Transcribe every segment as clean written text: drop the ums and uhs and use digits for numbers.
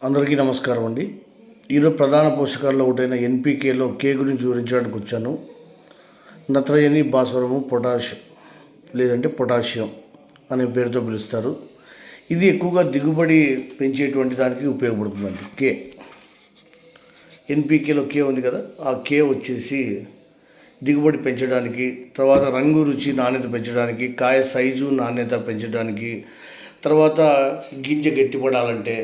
అందరికీ నమస్కారం అండి. ఈరోజు ప్రధాన పోషకాల్లో ఒకటైన ఎన్పికేలో కే గురించి వివరించడానికి వచ్చాను. నత్రజని, భాస్వరము, పొటాష్ లేదంటే పొటాషియం అనే పేరుతో పిలుస్తారు. ఇది ఎక్కువగా దిగుబడి పెంచేటువంటి దానికి ఉపయోగపడుతుందండి. కే ఎన్పికేలో కే ఉంది కదా, ఆ కే వచ్చేసి దిగుబడి పెంచడానికి, తర్వాత రంగు, రుచి, నాణ్యత పెంచడానికి, కాయ సైజు, నాణ్యత పెంచడానికి, తర్వాత గింజ గట్టిపడాలంటే,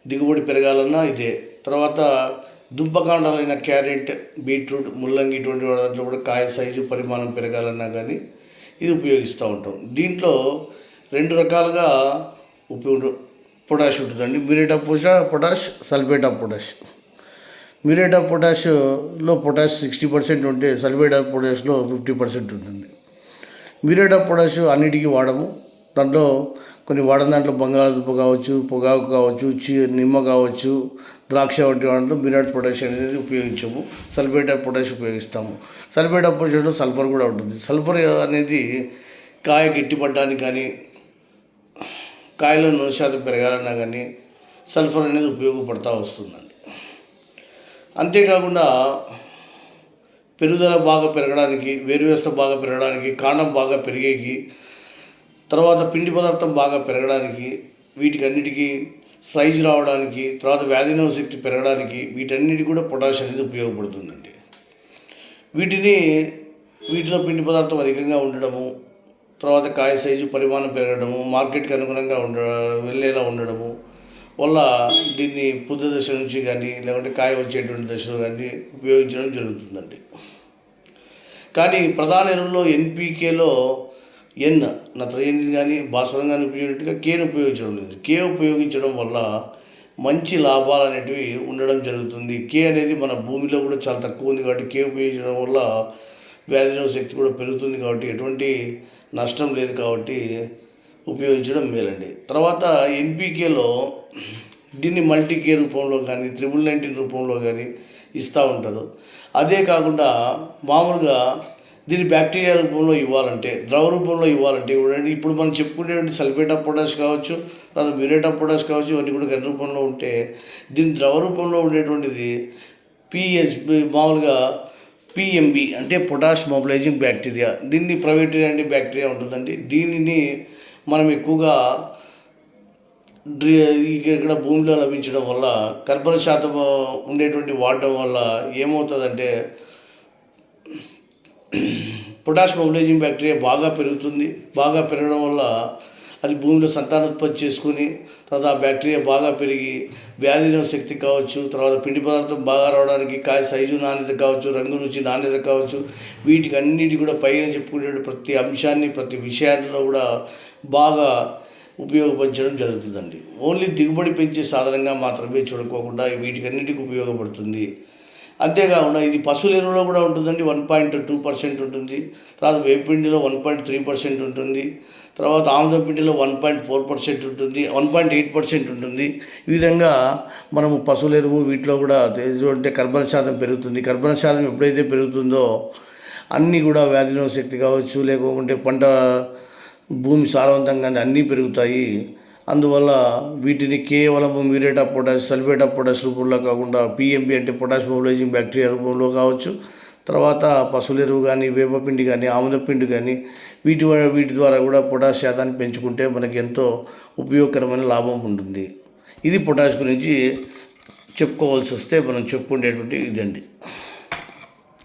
దిగుబడి పెరగాలన్నా ఇదే. తర్వాత దుంపకాండాలైన క్యారెట్, బీట్రూట్, ముల్లంగి ఇటువంటి వాటిలో కూడా కాయ సైజు, పరిమాణం పెరగాలన్నా కానీ ఇది ఉపయోగిస్తూ ఉంటాం. దీంట్లో రెండు రకాలుగా పొటాష్ ఉంటుందండి. Muriate of potash, sulphate of potash. Muriate of పొటాష్లో పొటాష్ 60% ఉంటే సల్ఫేట్ ఆఫ్ పొటాష్లో 50% ఉంటుంది. మ్యూరేట్ ఆఫ్ పొటాష్ అన్నిటికీ వాడము. దాంట్లో కొన్ని వాడని దాంట్లో బంగాళదుంప కావచ్చు, పొగాకు కావచ్చు, నిమ్మ కావచ్చు, ద్రాక్ష వంటి వాటిలో మ్యూరేట్ పొటాష్ అనేది ఉపయోగించము. సల్ఫేట్ ఆఫ్ పొటాష్ ఉపయోగిస్తాము. సల్ఫేట్ ఆఫ్ పొటాష్లో సల్ఫర్ కూడా ఉంటుంది. సల్ఫర్ అనేది కాయ గట్టిపడడానికి కానీ, కాయలో 100% పెరగాలన్నా కానీ సల్ఫర్ అనేది ఉపయోగపడుతూ వస్తుందండి. అంతేకాకుండా పెరుగుదల బాగా పెరగడానికి, వేరువ్యవస్థ బాగా పెరగడానికి, కాండం బాగా పెరిగేకి, తర్వాత పిండి పదార్థం బాగా పెరగడానికి, వీటికన్నిటికీ సైజు రావడానికి, తర్వాత వ్యాధినిరోధక శక్తి పెరగడానికి, వీటన్నిటి కూడా పొటాష్ అనేది ఉపయోగపడుతుందండి. వీటిలో పిండి పదార్థం అధికంగా ఉండడము, తర్వాత కాయ సైజు, పరిమాణం పెరగడము, మార్కెట్కి అనుగుణంగా వెళ్ళేలా ఉండడము వల్ల దీన్ని పుద్ద దశ నుంచి కానీ, లేకుంటే కాయ వచ్చేటువంటి దశలో కానీ ఉపయోగించడం జరుగుతుందండి. కానీ ప్రధాన ఎరువుల్లో ఎన్పికేలో నత్రజని కానీ, భాస్వరం కానీ ఉపయోగించినట్టుగా కేను ఉపయోగించడం లేదు. కే ఉపయోగించడం వల్ల మంచి లాభాలు అనేటివి ఉండడం జరుగుతుంది. కే అనేది మన భూమిలో కూడా చాలా తక్కువ ఉంది కాబట్టి కే ఉపయోగించడం వల్ల వ్యాధినిరోధక శక్తి కూడా పెరుగుతుంది కాబట్టి ఎటువంటి నష్టం లేదు కాబట్టి ఉపయోగించడం మేలండి. తర్వాత ఎన్పికేలో దీన్ని మల్టీకే రూపంలో కానీ, 19 రూపంలో కానీ ఇస్తూ ఉంటారు. అదే కాకుండా మామూలుగా దీన్ని బ్యాక్టీరియా రూపంలో ఇవ్వాలంటే, ద్రవ రూపంలో ఇవ్వాలంటే ఇప్పుడు మనం చెప్పుకునేటువంటి సల్ఫేట్ ఆఫ్ పొటాష్ కావచ్చు, తర్వాత మ్యూరేట్ ఆఫ్ పొటాష్ కావచ్చు, ఇవన్నీ కూడా ఘన రూపంలో ఉంటే దీని ద్రవ రూపంలో ఉండేటువంటిది మామూలుగా పిఎంబి అంటే పొటాష్ మొబిలైజింగ్ బ్యాక్టీరియా. దీన్ని ప్రైవేటీరియా అనే బ్యాక్టీరియా ఉంటుందండి. దీనిని మనం ఎక్కువగా ఇక్కడ భూమిలో లభించడం వల్ల, కర్బన శాతం ఉండేటువంటి వాడడం వల్ల ఏమవుతుందంటే పొటాష్ మొబిలైజింగ్ బ్యాక్టీరియా బాగా పెరుగుతుంది. బాగా పెరగడం వల్ల అది భూమిలో సంతానోత్పత్తి చేసుకుని, తర్వాత ఆ బ్యాక్టీరియా బాగా పెరిగి వ్యాధినిరోధక శక్తి కావచ్చు, తర్వాత పిండి పదార్థం బాగా రావడానికి, కాయ సైజు, నాణ్యత కావచ్చు, రంగు, రుచి, నాణ్యత కావచ్చు, వీటికి అన్నిటి కూడా పైన చెప్పుకునే ప్రతి అంశాన్ని, ప్రతి విషయాల్లో కూడా బాగా ఉపయోగపరచడం జరుగుతుందండి. ఓన్లీ దిగుబడి పెంచే సాధనంగా మాత్రమే చూడుకోకుండా వీటికన్నిటికీ ఉపయోగపడుతుంది. అంతేకాకుండా ఇది పశువుల ఎరువులో కూడా ఉంటుందండి. 1.2% ఉంటుంది. తర్వాత వేపిండిలో 1.3% ఉంటుంది. తర్వాత ఆముదం పిండిలో 1.4% ఉంటుంది, 1.8% ఉంటుంది. ఈ విధంగా మనము పశువుల ఎరువు వీటిలో కూడా అంటే కర్బన శాతం పెరుగుతుంది. కర్బన శాతం ఎప్పుడైతే పెరుగుతుందో అన్నీ కూడా వ్యాధినిరోధక శక్తి కావచ్చు, లేకుంటే పంట భూమి సారవంతంగానే అన్నీ పెరుగుతాయి. అందువల్ల వీటిని కేవలం muriate of potash, sulphate of potash రూపంలో కాకుండా పిఎంబి అంటే పొటాష్ మొబిలైజింగ్ బ్యాక్టీరియా రూపంలో కావచ్చు, తర్వాత పశువుల ఎరువు కానీ, వేపపిండి కానీ, ఆముదపిండి కానీ వీటి ద్వారా కూడా పొటాష్ శాతాన్ని పెంచుకుంటే మనకి ఎంతో ఉపయోగకరమైన లాభం ఉంటుంది. ఇది పొటాష్ గురించి చెప్పుకోవాల్సి వస్తే మనం చెప్పుకునేటువంటి ఇదండి.